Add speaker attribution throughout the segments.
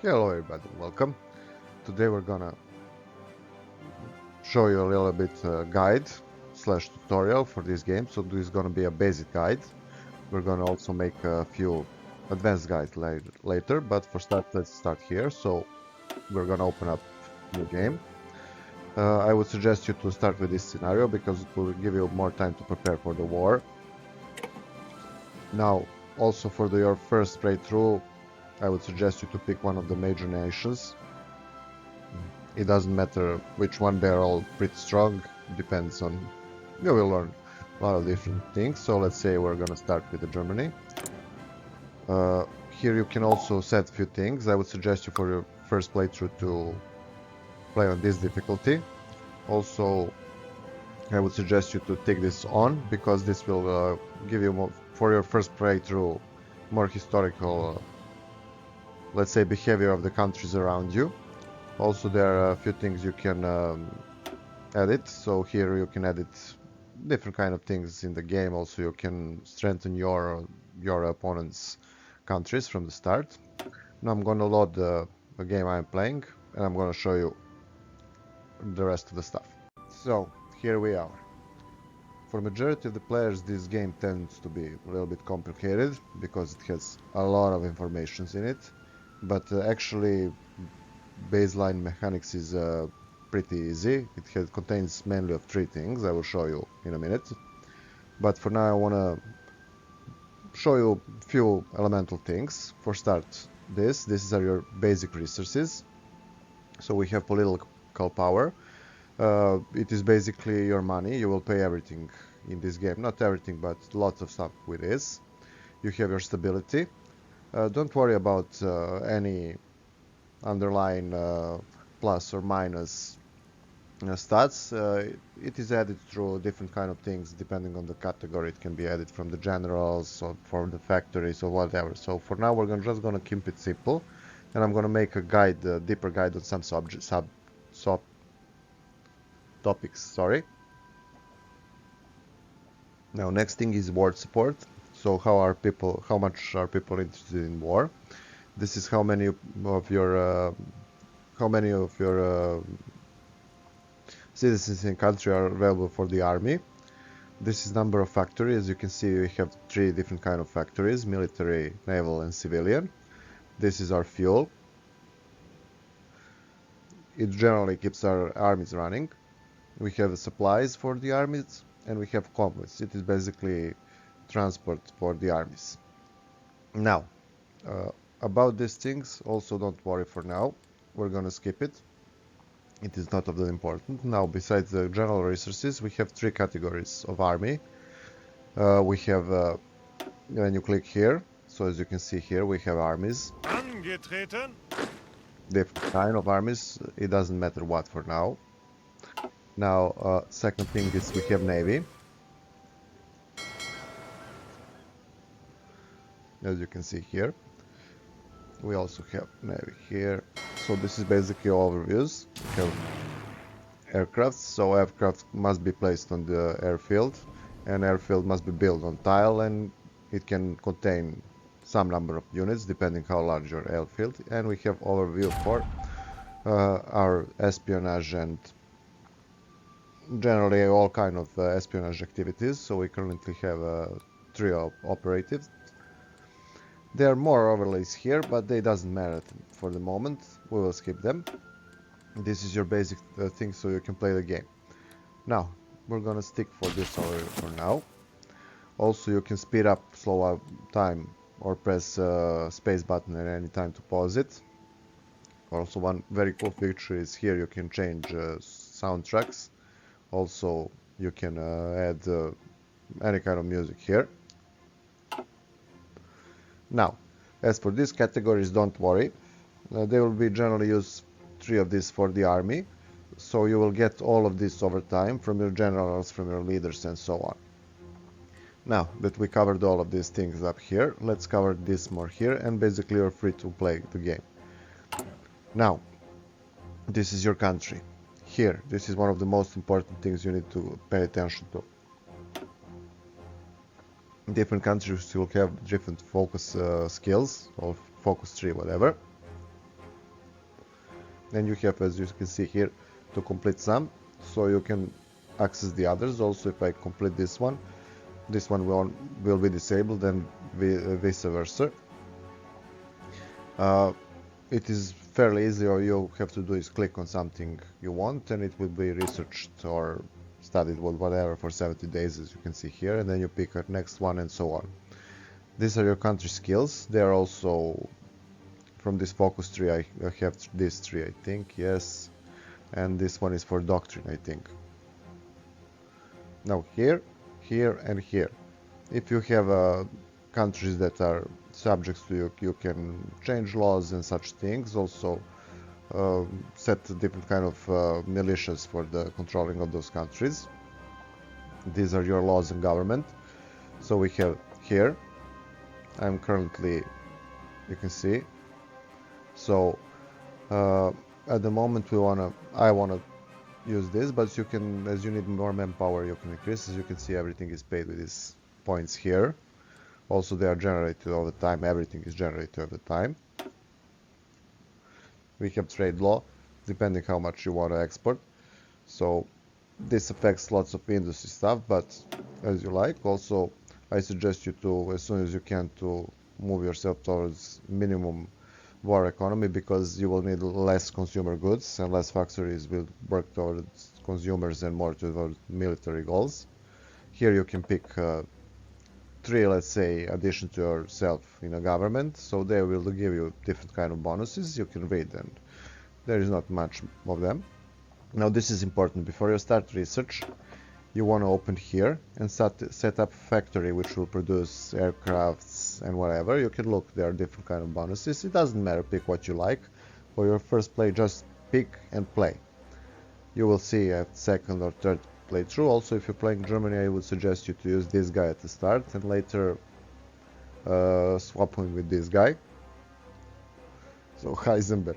Speaker 1: Hello everybody, welcome. Today we're gonna show you a little bit guide slash tutorial for this game. So this is gonna be a basic guide. We're gonna also make a few advanced guides later, but for start, let's start here. So we're gonna open up new game. I would suggest you to start with this scenario because it will give you more time to prepare for the war. Now, also for your first playthrough, I would suggest you to pick one of the major nations. It doesn't matter which one, they're all pretty strong, depends on, you will learn a lot of different things. So let's say we're gonna start with the Germany. Here you can also set a few things. I would suggest you for your first playthrough to play on this difficulty. Also, I would suggest you to take this on because this will give you more, for your first playthrough, more historical, let's say, behavior of the countries around you. Also, there are a few things you can edit. So here you can edit different kind of things in the game. Also, you can strengthen your opponent's countries from the start. Now I'm going to load the game I'm playing, and I'm going to show you the rest of the stuff. So here we are. For majority of the players, this game tends to be a little bit complicated because it has a lot of information in it. But actually, baseline mechanics is pretty easy. It contains mainly of three things. I will show you in a minute. But for now, I want to show you a few elemental things. For start, these are your basic resources. So we have political power. It is basically your money. You will pay everything in this game. Not everything, but lots of stuff with this. You have your stability. Don't worry about any underlying plus or minus stats. It is added through different kind of things depending on the category. It can be added from the generals or from the factories or whatever. So for now we're just gonna keep it simple, and I'm gonna make a guide, a deeper guide on some topics. Sorry. Now next thing is war support. So how much are people interested in war? This is how many of your citizens in country are available for the army. This is number of factories. As you can see, we have three different kind of factories: military, naval, and civilian. This is our fuel. It generally keeps our armies running. We have supplies for the armies, and we have convoys. It is basically transport for the armies. Now, about these things, also don't worry for now. We're gonna skip it. It is not of that important. Now, besides the general resources, we have three categories of army. We have, when you click here, so as you can see here, we have armies.
Speaker 2: Angetreten.
Speaker 1: Different kind of armies. It doesn't matter what for now. Now, second thing is we have navy. As you can see here. We also have navy here. So this is basically overviews. We have aircraft. So aircraft must be placed on the airfield, and airfield must be built on tile, and it can contain some number of units depending how large your airfield. And we have overview for our espionage and generally all kind of espionage activities. So we currently have three operatives. There are more overlays here, but they doesn't matter for the moment. We will skip them. This is your basic thing so you can play the game. Now, we're gonna stick for this over for now. Also, you can speed up, slow up time, or press space button at any time to pause it. Also, one very cool feature is here you can change soundtracks. Also, you can add any kind of music here. Now, as for these categories, don't worry. They will be generally used three of these for the army. So you will get all of this over time from your generals, from your leaders, and so on. Now that we covered all of these things up here, let's cover this more here, and basically you're free to play the game. Now, this is your country. Here, this is one of the most important things you need to pay attention to. Different countries will have different focus skills or focus tree, whatever. and you have, as you can see here, to complete some, so you can access the others. Also, if I complete this one will be disabled, and vice versa. It is fairly easy. All you have to do is click on something you want, and it will be researched or studied, whatever, for 70 days, as you can see here, and then you pick a next one, and so on. These are your country skills. They are also from this focus tree. I have this tree, I think, yes, and this one is for doctrine, I think. Now here, and here, if you have countries that are subjects to you, you can change laws and such things. Also set different kind of militias for the controlling of those countries. These are your laws and government. So we have here, I'm currently, you can see, so at the moment I wanna use this, but you can, as you need more manpower, you can increase. As you can see, everything is paid with these points here. Also, they are generated all the time. Everything is generated all the time. We have trade law, depending how much you want to export. So this affects lots of industry stuff, but as you like. Also, I suggest you to, as soon as you can, to move yourself towards minimum war economy, because you will need less consumer goods and less factories will work towards consumers and more towards military goals. Here you can pick 3, let's say, addition to yourself in a government, so they will give you different kind of bonuses. You can read, and there is not much of them. Now this is important. Before you start research, you want to open here and set up a factory which will produce aircrafts and whatever. You can look, there are different kind of bonuses. It doesn't matter, pick what you like. For your first play, just pick and play. You will see at second or third playthrough. Also, if you're playing Germany, I would suggest you to use this guy at the start and later swap him with this guy. So Heisenberg.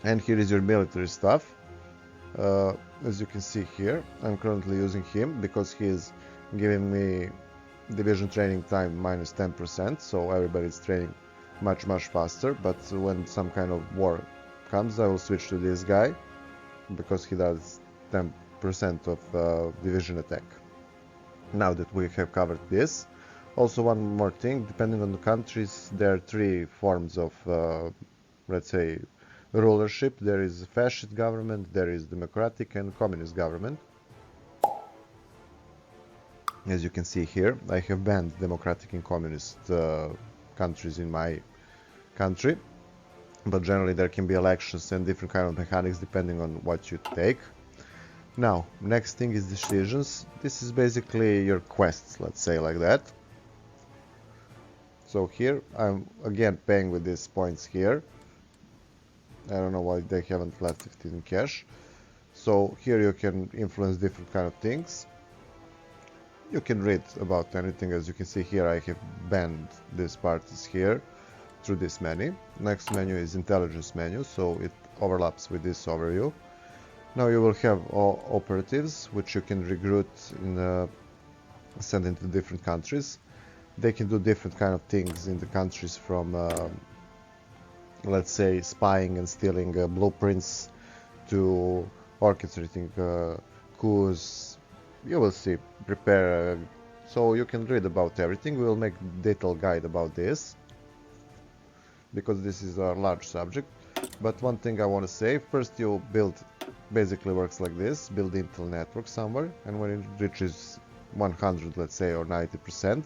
Speaker 1: And here is your military stuff. As you can see here, I'm currently using him because he is giving me division training time minus 10%, so everybody's training much faster. But when some kind of war comes, I will switch to this guy because he does 10% of division attack. Now that we have covered this, also one more thing, depending on the countries, there are 3 forms of, let's say, rulership. There is fascist government, there is democratic and communist government. As you can see here, I have banned democratic and communist countries in my country, but generally there can be elections and different kind of mechanics depending on what you take. Now, next thing is decisions. This is basically your quests, let's say like that. So here I'm again paying with these points here. I don't know why they haven't left it in cash. So here you can influence different kind of things. You can read about anything. As you can see here, I have banned these parties here through this menu. Next menu is intelligence menu, so it overlaps with this overview. Now you will have all operatives, which you can recruit in send into different countries. They can do different kind of things in the countries, from let's say spying and stealing blueprints to orchestrating coups. You will see, prepare, so you can read about everything. We will make detailed guide about this because this is a large subject. But one thing I want to say, first you build, basically works like this, build Intel network somewhere, and when it reaches 100, let's say, or 90%,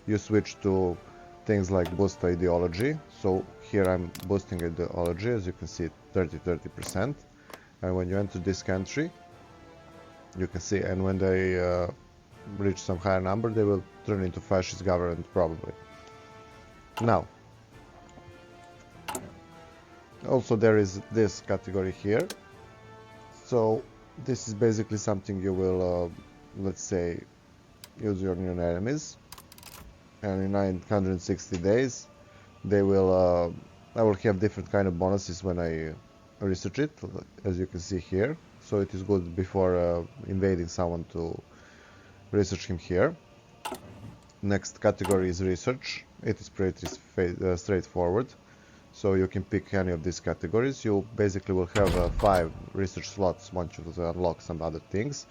Speaker 1: you switch to things like boost ideology. So here I'm boosting ideology, as you can see, 30%. And when you enter this country, you can see, and when they reach some higher number, they will turn into fascist government probably. Now, also there is this category here. So this is basically something you will, let's say, use on your enemies. And in 960 days, they will, I will have different kind of bonuses when I research it, as you can see here. So it is good before invading someone to research him here. Next category is research. It is pretty straightforward. So you can pick any of these categories. You basically will have 5 research slots once you unlock some other things.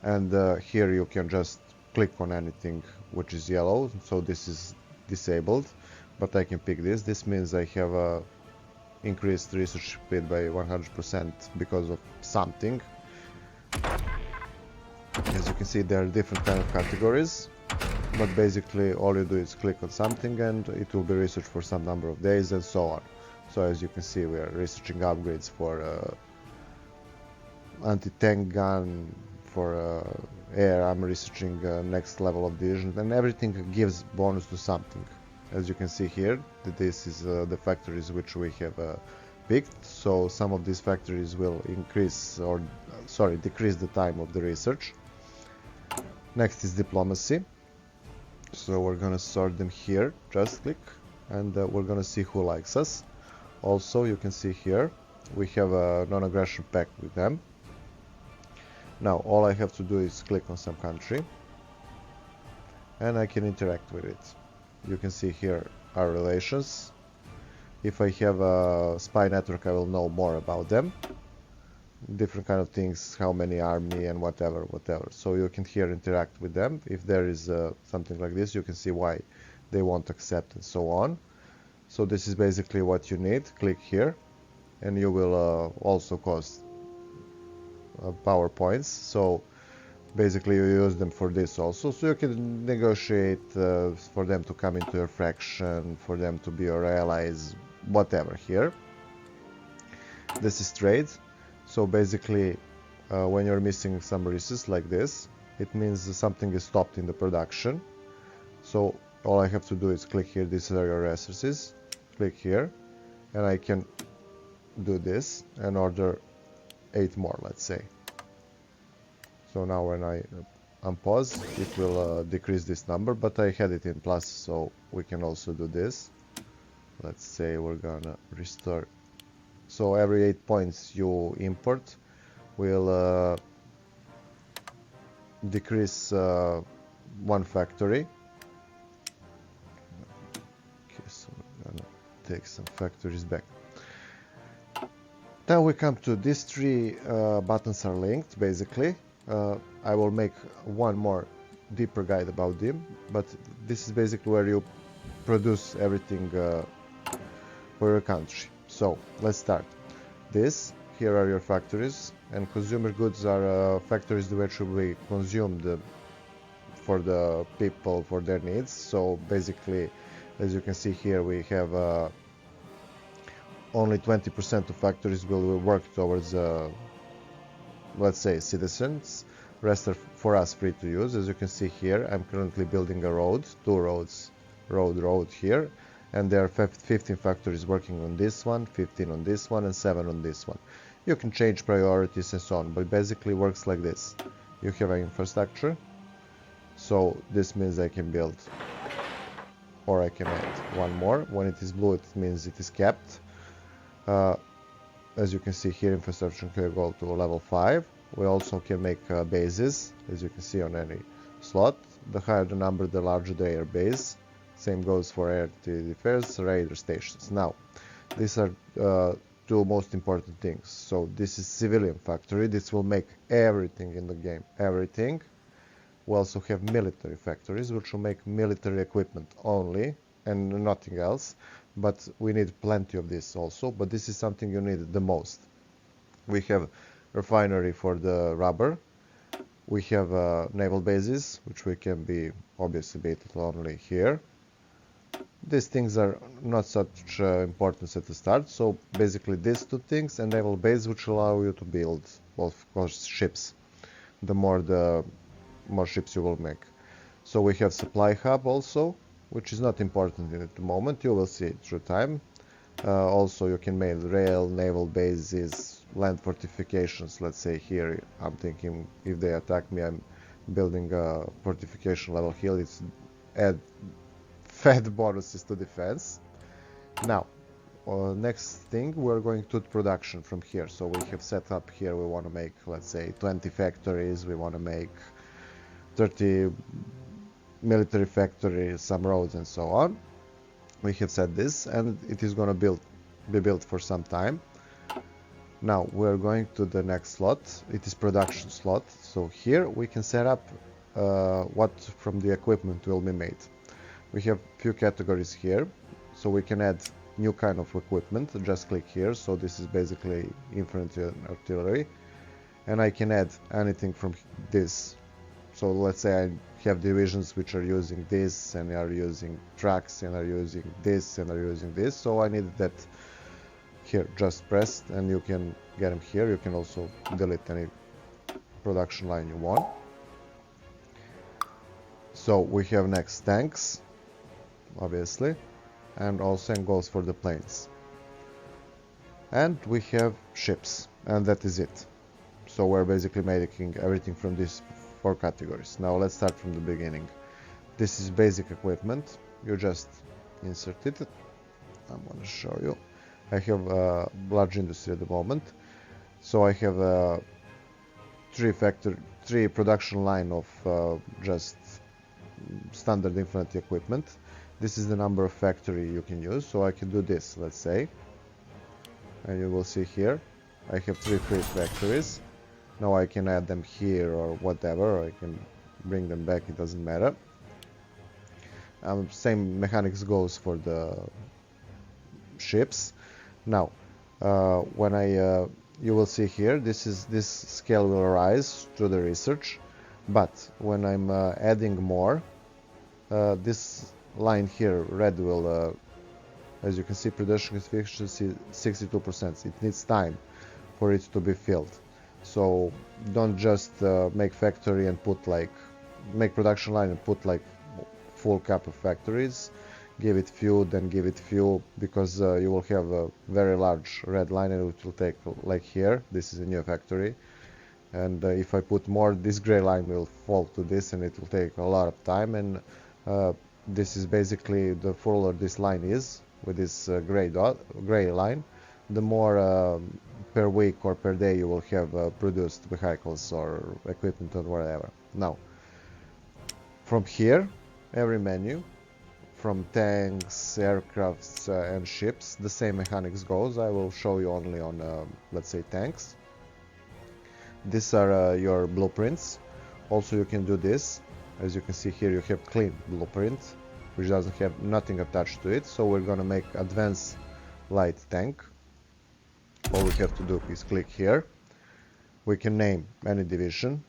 Speaker 1: And here you can just click on anything which is yellow. So this is disabled, but I can pick this. This means I have increased research speed by 100% because of something. As you can see, there are different kind of categories, but basically all you do is click on something and it will be researched for some number of days and so on. So as you can see, we are researching upgrades for anti-tank gun, for air. I'm researching next level of division, and everything gives bonus to something. As you can see here, this is the factories which we have picked. So some of these factories will increase or decrease the time of the research. Next is diplomacy. So we're gonna sort them here. Just click, and we're gonna see who likes us. Also, you can see here we have a non-aggression pact with them. Now all I have to do is click on some country, and I can interact with it. You can see here our relations. If I have a spy network, I will know more about them. Different kind of things, how many army and whatever. So you can here interact with them. If there is something like this, you can see why they won't accept and so on. So this is basically what you need. Click here, and you will also cost power points. So basically you use them for this also. So you can negotiate for them to come into your faction, for them to be your allies, whatever here. This is trade. So basically when you're missing some resources like this, it means something is stopped in the production. So all I have to do is click here, these are your resources, click here, and I can do this and order 8 more, let's say. So now when I unpause, it will decrease this number, but I had it in plus, so we can also do this. Let's say we're gonna restore. So every 8 points you import will decrease 1 factory. Okay, so we're gonna take some factories back. Now we come to these 3 buttons are linked, basically. I will make one more deeper guide about them, but this is basically where you produce everything for your country. So let's start. Here are your factories, and consumer goods are factories which will be consumed for the people, for their needs. So basically, as you can see here, we have only 20% of factories will work towards let's say citizens. Rest are for us free to use. As you can see here, I'm currently building a road, 2 roads, road here, and there are 15 factories working on this one, 15 on this one, and 7 on this one. You can change priorities and so on, but basically works like this. You have an infrastructure, so this means I can build, or I can add 1 more. When it is blue, it means it is capped. As you can see here, infrastructure can go to level 5. We also can make bases, as you can see on any slot. The higher the number, the larger the air base. Same goes for air defense, radar stations. Now, these are 2 most important things. So this is civilian factory. This will make everything in the game, everything. We also have military factories, which will make military equipment only and nothing else. But we need plenty of this also, but this is something you need the most. We have refinery for the rubber. We have naval bases, which we can be obviously built only here. These things are not such importance at the start, so basically these 2 things and naval base, which allow you to build, of course, ships. The more ships you will make. So we have supply hub also, which is not important at the moment. You will see it through time. Also, you can make rail, naval bases, land fortifications. Let's say here, I'm thinking if they attack me, I'm building a fortification level hill. It's add fed bonuses to defense. Now, next thing, we're going to production from here. So we have set up here, we want to make, let's say, 20 factories. We want to make 30 military factories, some roads and so on. We have set this, and it is going to be built for some time. Now we're going to the next slot. It is production slot. So here we can set up what from the equipment will be made. We have few categories here, so we can add new kind of equipment. Just click here. So this is basically infantry and artillery, and I can add anything from this. So let's say I have divisions which are using this, and are using trucks, and are using this, and are using this. So I need that here. Just press, and you can get them here. You can also delete any production line you want. So we have next tanks, obviously, and also goes for the planes. And we have ships, and that is it. So we're basically making everything from these 4 categories. Now let's start from the beginning. This is basic equipment. You just insert it. I'm going to show you. I have a large industry at the moment. So I have 3 production line of just standard infantry equipment. This is the number of factory you can use. So I can do this, let's say. And you will see here, I have 3 free factories. Now I can add them here or whatever, or I can bring them back, it doesn't matter. Same mechanics goes for the ships. Now, when you will see here, this scale will rise through the research, but when I'm adding more, this line here, red, will, as you can see, production efficiency 62%. It needs time for it to be filled. So don't just make factory and put make production line and put full cap of factories. Give it few, then give it few, because you will have a very large red line, and it will take, like here, this is a new factory. And if I put more, this gray line will fall to this, and it will take a lot of time. And this is basically, the fuller this line is, with this gray line, the more per week or per day you will have produced vehicles or equipment or whatever. Now, from here, every menu, from tanks, aircrafts, and ships, the same mechanics goes. I will show you only on, let's say, tanks. These are your blueprints. Also, you can do this. As you can see here, you have clean blueprint, which doesn't have nothing attached to it. So we're gonna make advanced light tank. All we have to do is click here. We can name any division.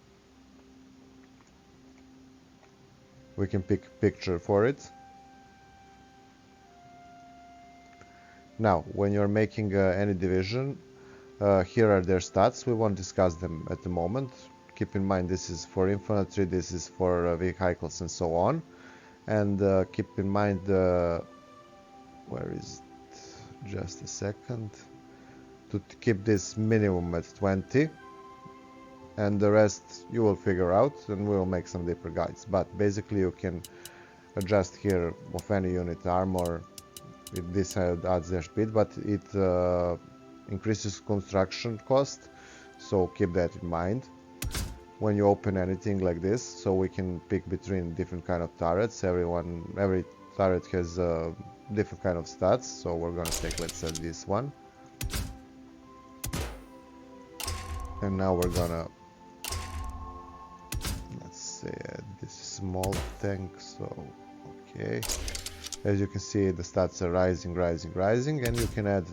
Speaker 1: We can pick a picture for it. Now, when you're making any division, here are their stats. We won't discuss them at the moment. Keep in mind, this is for infantry, this is for vehicles, and so on. And keep in mind, where is it? Just a second. To keep this minimum at 20, and the rest you will figure out, and we will make some deeper guides. But basically, you can adjust here of any unit armor. This adds their speed, but it increases construction cost, so keep that in mind when you open anything like this. So we can pick between different kind of turrets. Every turret has different kind of stats, so we're gonna take, let's say, this one. And now we're gonna, let's say, this small tank. So okay, as you can see, the stats are rising, and you can add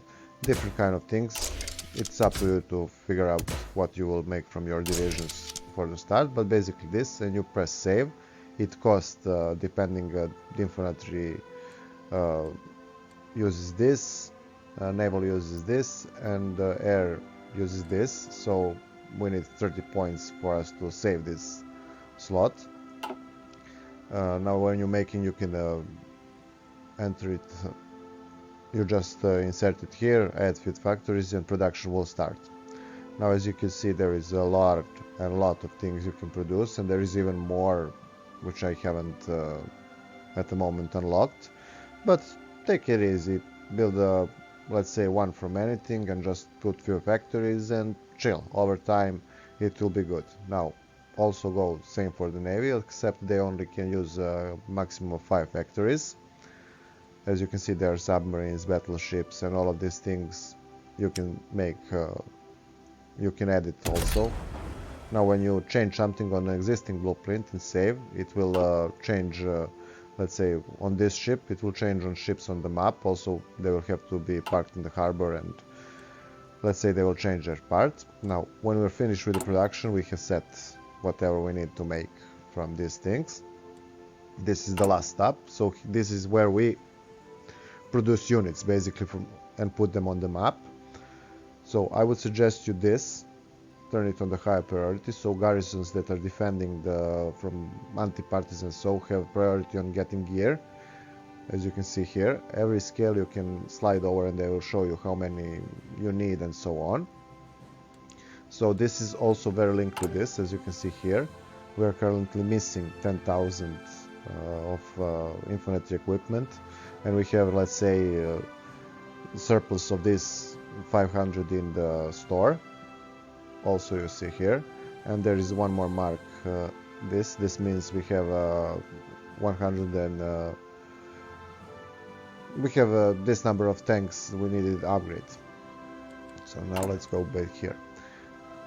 Speaker 1: different kind of things. It's up to you to figure out what you will make from your divisions for the start, but basically this, and you press save. It costs, depending, the infantry uses this, naval uses this, and air uses this. So we need 30 points for us to save this slot. Now when you're making, you can enter it. You just insert it here, add few factories, and production will start. Now, as you can see, there is a lot of things you can produce, and there is even more which I haven't at the moment unlocked. But take it easy, build a, let's say, one from anything, and just put few factories and chill. Over time it will be good. Now also go same for the navy, except they only can use a maximum of 5 factories. As you can see, there are submarines, battleships, and all of these things you can make, you can edit also. Now when you change something on an existing blueprint and save, it will change, let's say on this ship, it will change on ships on the map. Also, they will have to be parked in the harbor, and let's say they will change their part. Now, when we're finished with the production, we have set whatever we need to make from these things. This is the last step. So this is where we produce units basically and put them on the map. So I would suggest you this. Turn it on the higher priority, so garrisons that are defending from anti-partisans so have priority on getting gear. As you can see here, every scale you can slide over and they will show you how many you need and so on. So this is also very linked to this. As you can see here, we are currently missing 10,000 of infantry equipment, and we have, let's say, surplus of this 500 in the store. Also you see here, and there is one more mark. This means we have 100 and we have this number of tanks we needed upgrade. So now let's go back here.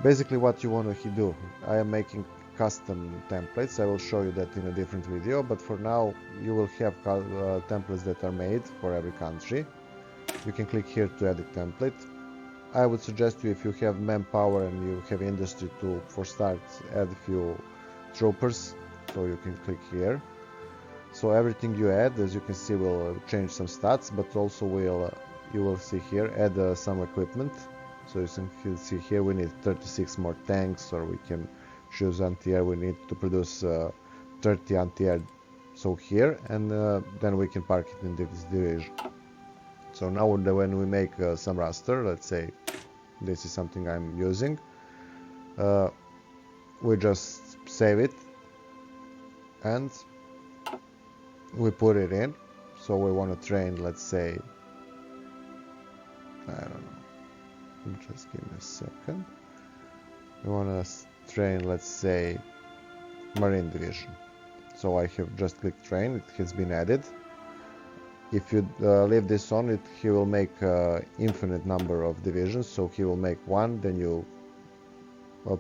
Speaker 1: Basically what you want to do, I am making custom templates. I will show you that in a different video, but for now you will have templates that are made for every country. You can click here to edit template. I would suggest you, if you have manpower and you have industry, to for start add a few troopers, so you can click here. So everything you add, as you can see, will change some stats, but also you will see here add some equipment. So you can see here we need 36 more tanks, or we can choose anti-air. We need to produce 30 anti-air. So here, and then we can park it in this division. So now when we make some raster, let's say this is something I'm using, we just save it and we put it in. So we want to train, let's say, I don't know, just give me a second. We want to train, let's say, Marine Division. So I have just clicked train, it has been added. If you leave this on, he will make infinite number of divisions. So he will make one, then you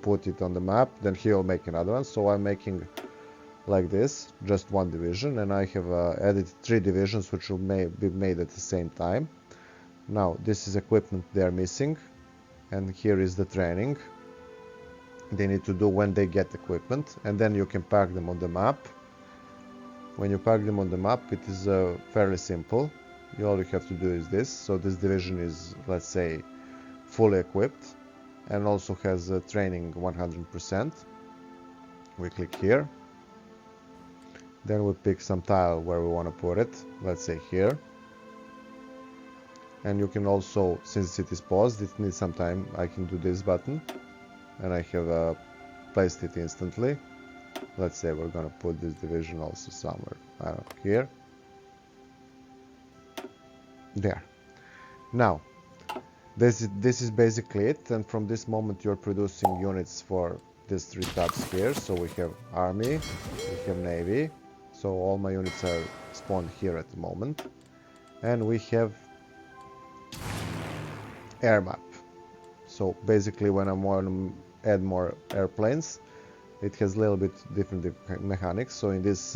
Speaker 1: put it on the map, then he will make another one. So I'm making like this, just one division, and I have added 3 divisions which will be made at the same time. Now this is equipment they are missing, and here is the training they need to do when they get equipment, and then you can park them on the map. When you park them on the map, it is fairly simple. All you have to do is this. So this division is, let's say, fully equipped and also has training 100%. We click here. Then we pick some tile where we want to put it. Let's say here. And you can also, since it is paused, it needs some time, I can do this button. And I have placed it instantly. Let's say we're gonna put this division also somewhere, I don't know, here. There. Now, this is basically it, and from this moment you're producing units for these 3 tabs here. So we have Army, we have Navy, so all my units are spawned here at the moment. And we have Air Map. So basically when I want to add more airplanes, it has a little bit different mechanics. So in this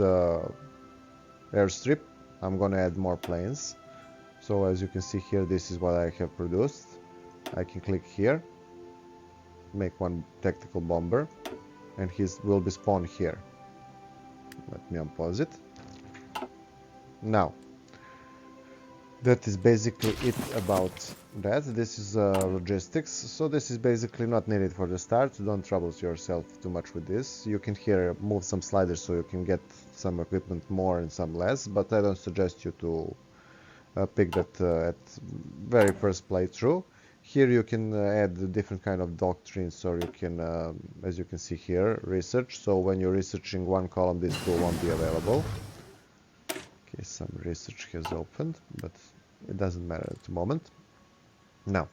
Speaker 1: airstrip, I'm gonna add more planes. So as you can see here, this is what I have produced. I can click here, make one tactical bomber, and he will be spawned here. Let me unpause it. Now, that is basically it about that. This is logistics. So this is basically not needed for the start. Don't trouble yourself too much with this. You can here move some sliders so you can get some equipment more and some less, but I don't suggest you to pick that at very first playthrough. Here you can add different kind of doctrines, or you can, as you can see here, research. So when you're researching one column, this tool won't be available. Okay, some research has opened, but it doesn't matter at the moment. Now,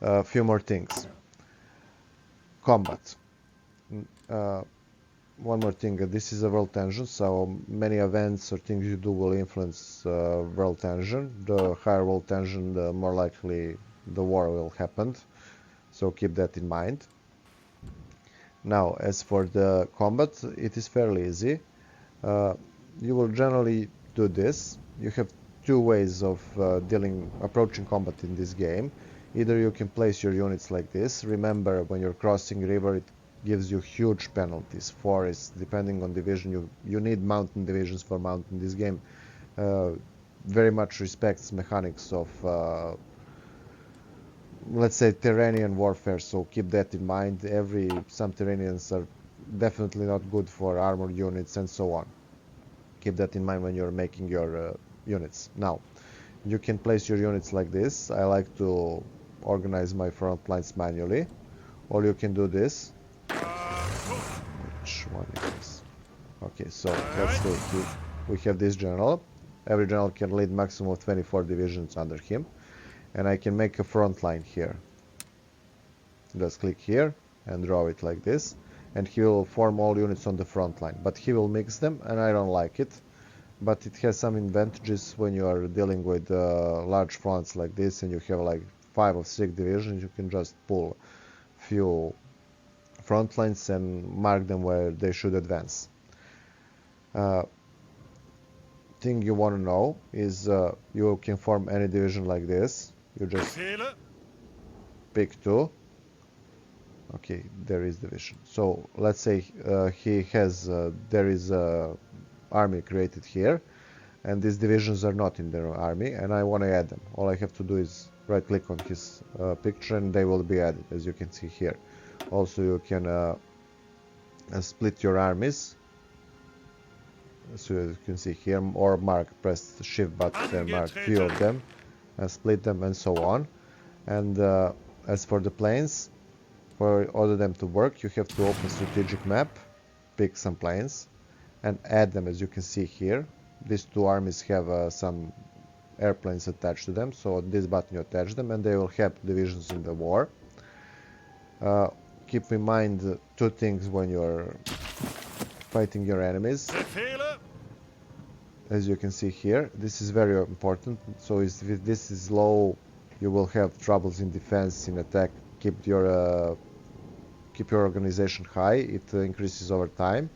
Speaker 1: a few more things. Combat. one more thing, this is a world tension, so many events or things you do will influence world tension. The higher world tension, the more likely the war will happen, so keep that in mind. Now, as for the combat, it is fairly easy. You will generally do this. You have two ways of approaching combat in this game. Either you can place your units like this. Remember, when you're crossing river, it gives you huge penalties. Forests, depending on division, you need mountain divisions for mountain. This game very much respects mechanics of let's say Terranian warfare, so keep that in mind. Some Terranians are definitely not good for armored units and so on. Keep that in mind when you're making your units. Now, you can place your units like this. I like to organize my front lines manually. Or you can do this. Which one is this? Okay, so let's do it. We have this general. Every general can lead maximum of 24 divisions under him. And I can make a front line here. Just click here and draw it like this. And he will form all units on the front line. But he will mix them, and I don't like it. But it has some advantages when you are dealing with large fronts like this, and you have like 5 or 6 divisions. You can just pull a few front lines and mark them where they should advance. Thing you want to know is you can form any division like this. You just pick 2. Okay, there is division. So let's say there is a army created here, and these divisions are not in their army, and I want to add them. All I have to do is right click on his picture and they will be added, as you can see here. Also, you can split your armies, so as you can see here, or press the shift button and mark few of them and split them and so on. And as for the planes, for order them to work, you have to open strategic map, pick some planes and add them. As you can see here, these two armies have some airplanes attached to them, so this button you attach them and they will help divisions in the war. Keep in mind 2 things when you're fighting your enemies. As you can see here, this is very important. So if this is low, you will have troubles in defense, in attack. Keep your organization high. It increases over time.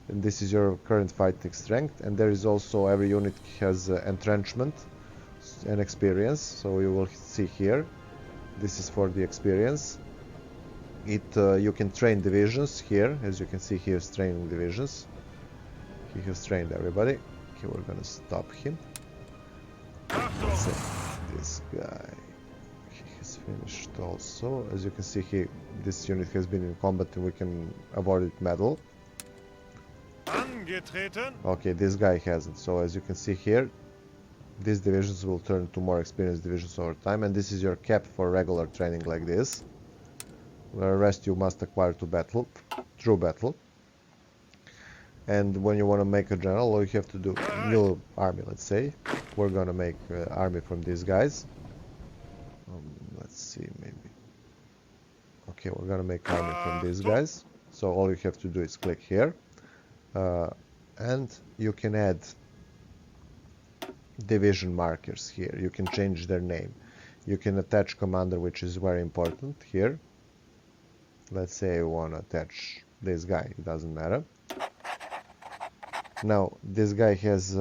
Speaker 1: And this is your current fighting strength. And there is also, every unit has entrenchment and experience. So you will see here, this is for the experience. You can train divisions here. As you can see here, training divisions. He has trained everybody. Okay, we're gonna stop him. Let's say this guy, he has finished also. As you can see here, this unit has been in combat and we can award it medal. Okay, this guy hasn't. So as you can see here, these divisions will turn to more experienced divisions over time, and this is your cap for regular training like this. The rest you must acquire through battle. And when you want to make a general, all you have to do, new army, let's say. We're gonna make an army from these guys. Let's see, maybe. Okay, we're gonna make army from these guys. So all you have to do is click here. And you can add division markers here. You can change their name. You can attach commander, which is very important here. Let's say I want to attach this guy, it doesn't matter. Now, this guy has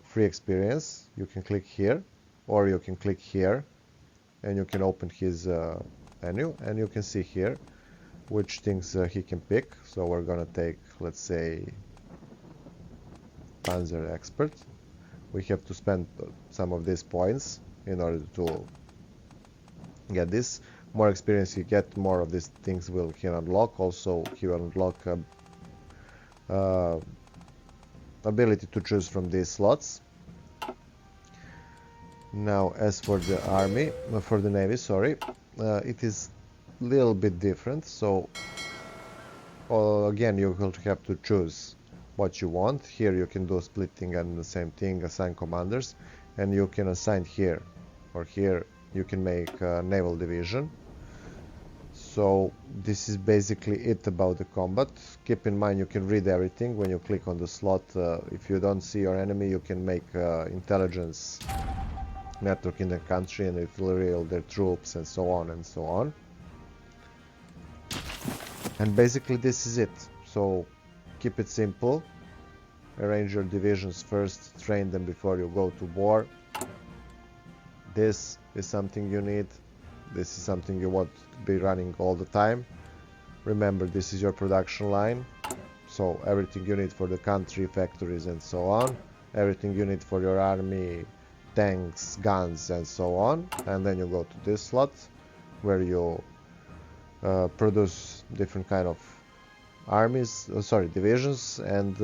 Speaker 1: free experience. You can click here, or you can click here, and you can open his menu, and you can see here which things he can pick. So we're gonna take, let's say, Panzer Expert. We have to spend some of these points in order to get this. More experience you get, more of these things he can unlock. Also, he will unlock ability to choose from these slots. Now, as for the army, for the navy, sorry, it is a little bit different. So again, you will have to choose what you want. Here you can do splitting and the same thing, assign commanders, and you can assign here or here. You can make a naval division. So this is basically it about the combat. Keep in mind you can read everything when you click on the slot. If you don't see your enemy, you can make intelligence network in the country, and it will reveal their troops and so on and so on. And basically this is it. So keep it simple. Arrange your divisions first, train them before you go to war. This is something you need. This is something you want to be running all the time. Remember, this is your production line. So everything you need for the country, factories and so on. Everything you need for your army, tanks, guns and so on. And then you go to this slot where you produce different kind of armies, divisions, and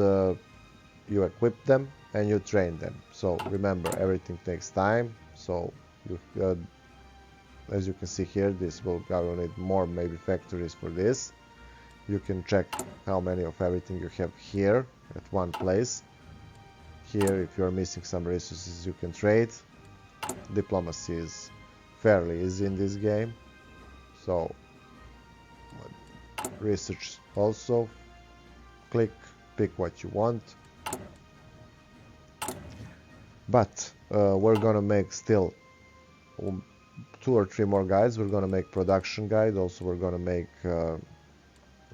Speaker 1: you equip them and you train them. So remember, everything takes time. So you, as you can see here, this will need more maybe factories for this. You can check how many of everything you have here at one place. Here, if you're missing some resources, you can trade. Diplomacy is fairly easy in this game. So research also. Click, pick what you want. But we're gonna make still 2 or 3 more guides. We're gonna make production guide. Also, we're gonna make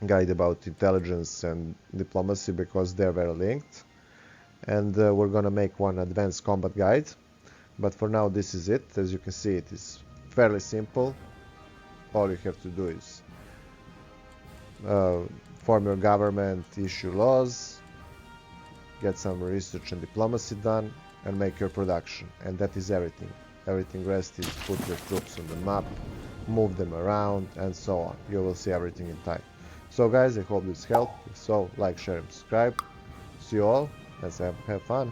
Speaker 1: guide about intelligence and diplomacy because they're very linked. And we're gonna make one advanced combat guide. But for now, this is it. As you can see, it is fairly simple. All you have to do is form your government, issue laws, get some research and diplomacy done, and make your production. And that is everything. Everything rest is put your troops on the map, move them around, and so on. You will see everything in time. So guys, I hope this helped. If so, like, share, and subscribe. See you all. Let's have fun.